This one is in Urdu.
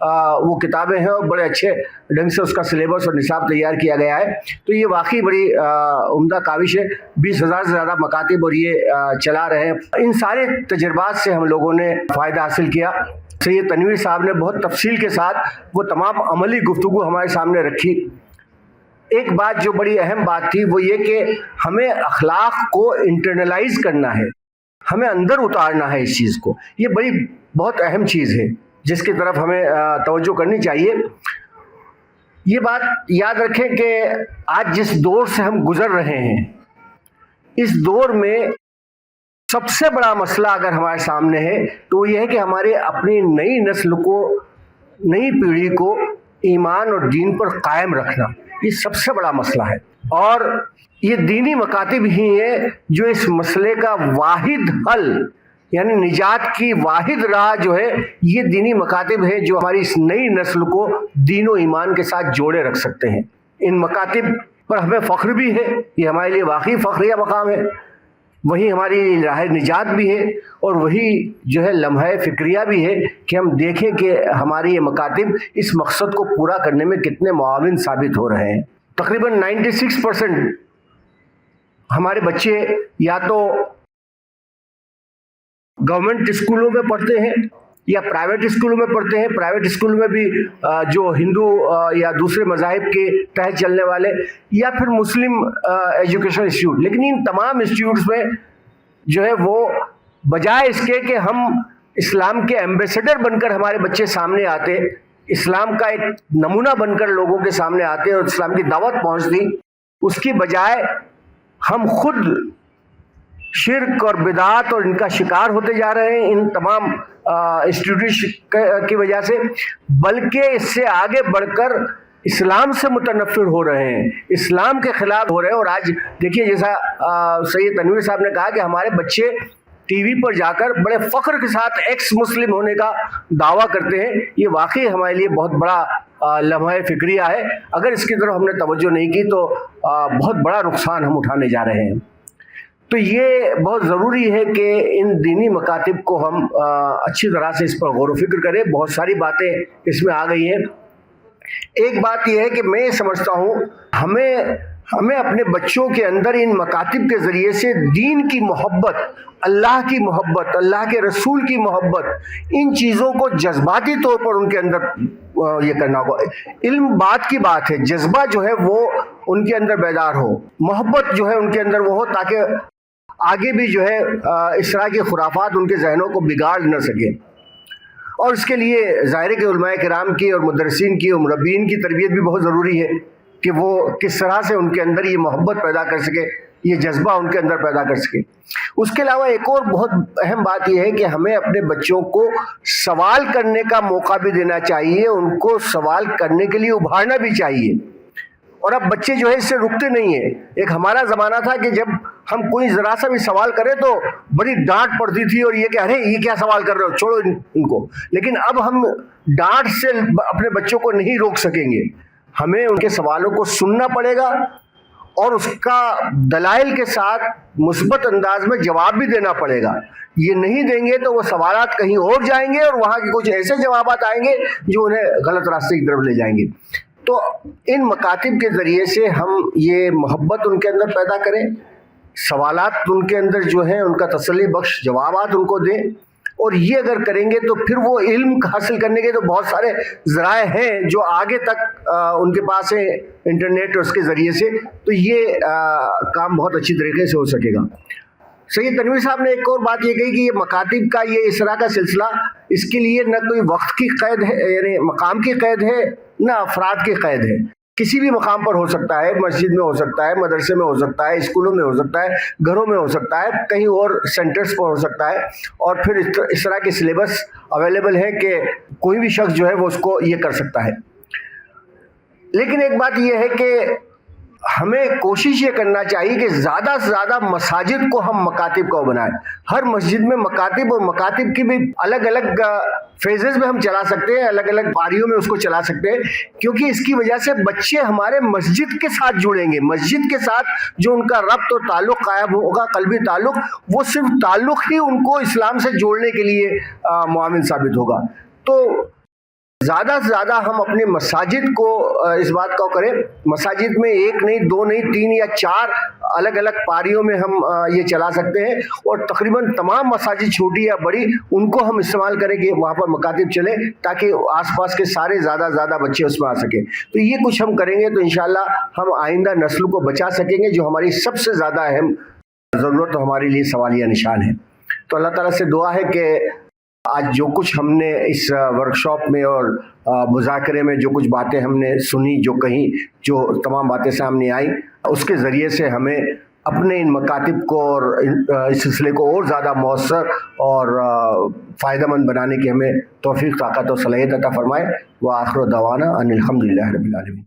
وہ کتابیں ہیں اور بڑے اچھے ڈھنگ سے اس کا سلیبس اور نصاب تیار کیا گیا ہے. تو یہ واقعی بڑی عمدہ کاوش ہے. 20,000 سے زیادہ مکاتب اور یہ چلا رہے ہیں. ان سارے تجربات سے ہم لوگوں نے فائدہ حاصل کیا. سید تنویر صاحب نے بہت تفصیل کے ساتھ وہ تمام عملی گفتگو ہمارے سامنے رکھی. ایک بات جو بڑی اہم بات تھی وہ یہ کہ ہمیں اخلاق کو انٹرنلائز کرنا ہے, ہمیں اندر اتارنا ہے اس چیز کو. یہ بڑی بہت اہم چیز ہے جس کی طرف ہمیں توجہ کرنی چاہیے. یہ بات یاد رکھیں کہ آج جس دور سے ہم گزر رہے ہیں, اس دور میں سب سے بڑا مسئلہ اگر ہمارے سامنے ہے تو وہ یہ ہے کہ ہمارے اپنی نئی نسل کو, نئی پیڑھی کو ایمان اور دین پر قائم رکھنا, یہ سب سے بڑا مسئلہ ہے. اور یہ دینی مکاتب ہی ہیں جو اس مسئلے کا واحد حل, یعنی نجات کی واحد راہ جو ہے, یہ دینی مکاتب ہیں جو ہماری اس نئی نسل کو دین و ایمان کے ساتھ جوڑے رکھ سکتے ہیں. ان مکاتب پر ہمیں فخر بھی ہے, یہ ہمارے لیے واقعی فخریہ مقام ہے. وہی ہماری راہ نجات بھی ہے اور وہی جو ہے لمحہ فکریہ بھی ہے کہ ہم دیکھیں کہ ہماری یہ مکاتب اس مقصد کو پورا کرنے میں کتنے معاون ثابت ہو رہے ہیں. تقریباً 96% ہمارے بچے یا تو گورنمنٹ اسکولوں میں پڑھتے ہیں یا پرائیویٹ اسکولوں میں پڑھتے ہیں. پرائیویٹ اسکول میں بھی جو ہندو یا دوسرے مذاہب کے تحت چلنے والے, یا پھر مسلم ایجوکیشن انسٹیٹیوٹ. لیکن ان تمام انسٹیٹیوٹس میں جو ہے وہ بجائے اس کے کہ ہم اسلام کے ایمبیسڈر بن کر ہمارے بچے سامنے آتے, اسلام کا ایک نمونہ بن کر لوگوں کے سامنے آتے اور اسلام کی دعوت پہنچتی, اس کی بجائے ہم خود شرک اور بدعات اور ان کا شکار ہوتے جا رہے ہیں ان تمام انسٹیٹیوٹ کی وجہ سے, بلکہ اس سے آگے بڑھ کر اسلام سے متنفر ہو رہے ہیں, اسلام کے خلاف ہو رہے ہیں. اور آج دیکھیے جیسا سید تنویر صاحب نے کہا کہ ہمارے بچے ٹی وی پر جا کر بڑے فخر کے ساتھ ایکس مسلم ہونے کا دعویٰ کرتے ہیں. یہ واقعی ہمارے لیے بہت بڑا لمحہ فکریہ ہے. اگر اس کی طرف ہم نے توجہ نہیں کی تو بہت بڑا نقصان ہم اٹھانے جا رہے ہیں. تو یہ بہت ضروری ہے کہ ان دینی مکاتب کو ہم اچھی طرح سے اس پر غور و فکر کریں. بہت ساری باتیں اس میں آ گئی ہیں. ایک بات یہ ہے کہ میں سمجھتا ہوں ہمیں اپنے بچوں کے اندر ان مکاتب کے ذریعے سے دین کی محبت, اللہ کی محبت, اللہ کے رسول کی محبت, ان چیزوں کو جذباتی طور پر ان کے اندر یہ کرنا ہوگا. علم بات کی بات ہے, جذبہ جو ہے وہ ان کے اندر بیدار ہو, محبت جو ہے ان کے اندر وہ ہو, تاکہ آگے بھی جو ہے اس طرح کی خرافات ان کے ذہنوں کو بگاڑ نہ سکے. اور اس کے لیے ظاہر ہے کہ علماء کرام کی اور مدرسین کی اور مربین کی تربیت بھی بہت ضروری ہے کہ وہ کس طرح سے ان کے اندر یہ محبت پیدا کر سکے, یہ جذبہ ان کے اندر پیدا کر سکے. اس کے علاوہ ایک اور بہت اہم بات یہ ہے کہ ہمیں اپنے بچوں کو سوال کرنے کا موقع بھی دینا چاہیے, ان کو سوال کرنے کے لیے ابھارنا بھی چاہیے. اور اب بچے جو ہے اس سے رکتے نہیں ہیں. ایک ہمارا زمانہ تھا کہ جب ہم کوئی ذرا سا بھی سوال کریں تو بڑی ڈانٹ پڑتی تھی اور یہ کہ ارے یہ کیا سوال کر رہے ہو, چھوڑو ان کو. لیکن اب ہم ڈانٹ سے اپنے بچوں کو نہیں روک سکیں گے. ہمیں ان کے سوالوں کو سننا پڑے گا اور اس کا دلائل کے ساتھ مثبت انداز میں جواب بھی دینا پڑے گا. یہ نہیں دیں گے تو وہ سوالات کہیں اور جائیں گے اور وہاں کے کچھ ایسے جوابات آئیں گے جو انہیں غلط راستے کی طرف لے جائیں گے. تو ان مکاتب کے ذریعے سے ہم یہ محبت ان کے اندر پیدا کریں, سوالات ان کے اندر جو ہیں ان کا تسلی بخش جوابات ان کو دیں. اور یہ اگر کریں گے تو پھر وہ علم حاصل کرنے کے تو بہت سارے ذرائع ہیں جو آگے تک ان کے پاس ہیں انٹرنیٹ اور اس کے ذریعے سے, تو یہ کام بہت اچھی طریقے سے ہو سکے گا. سید تنویر صاحب نے ایک اور بات یہ کہی کہ یہ مکاتب کا یہ اس طرح کا سلسلہ, اس کے لیے نہ کوئی وقت کی قید ہے, یعنی مقام کی قید ہے, نہ افراد کی قید ہے. کسی بھی مقام پر ہو سکتا ہے, مسجد میں ہو سکتا ہے, مدرسے میں ہو سکتا ہے, اسکولوں میں ہو سکتا ہے, گھروں میں ہو سکتا ہے, کہیں اور سینٹرز پر ہو سکتا ہے. اور پھر اس طرح کے سلیبس اویلیبل ہے کہ کوئی بھی شخص جو ہے وہ اس کو یہ کر سکتا ہے. لیکن ایک بات یہ ہے کہ ہمیں کوشش یہ کرنا چاہیے کہ زیادہ سے زیادہ مساجد کو ہم مکاتب کو بنائیں. ہر مسجد میں مکاتب, اور مکاتب کی بھی الگ الگ فیزز میں ہم چلا سکتے ہیں, الگ الگ پاریوں میں اس کو چلا سکتے ہیں, کیونکہ اس کی وجہ سے بچے ہمارے مسجد کے ساتھ جڑیں گے. مسجد کے ساتھ جو ان کا ربط اور تعلق قائم ہوگا, قلبی تعلق, وہ صرف تعلق ہی ان کو اسلام سے جوڑنے کے لیے معاون ثابت ہوگا. تو زیادہ سے زیادہ ہم اپنے مساجد کو اس بات کا کریں، مساجد میں 1 نہیں 2 نہیں 3 یا 4 الگ الگ پاریوں میں ہم یہ چلا سکتے ہیں، اور تقریباً تمام مساجد چھوٹی یا بڑی ان کو ہم استعمال کریں کہ وہاں پر مکاتب چلیں تاکہ آس پاس کے سارے زیادہ بچے اس میں آ سکیں۔ تو یہ کچھ ہم کریں گے تو انشاءاللہ ہم آئندہ نسل کو بچا سکیں گے، جو ہماری سب سے زیادہ اہم ضرورت ہمارے لیے سوالیہ نشان ہے۔ تو اللہ تعالیٰ سے دعا ہے کہ آج جو کچھ ہم نے اس ورکشاپ میں اور مذاکرے میں جو کچھ باتیں ہم نے سنی، جو کہیں، جو تمام باتیں سامنے آئیں، اس کے ذریعے سے ہمیں اپنے ان مکاتب کو اور اس سلسلے کو اور زیادہ مؤثر اور فائدہ مند بنانے کی ہمیں توفیق، طاقت اور صلاحیت عطا فرمائے۔ وآخر دعوانا ان الحمد للہ رب العالمین۔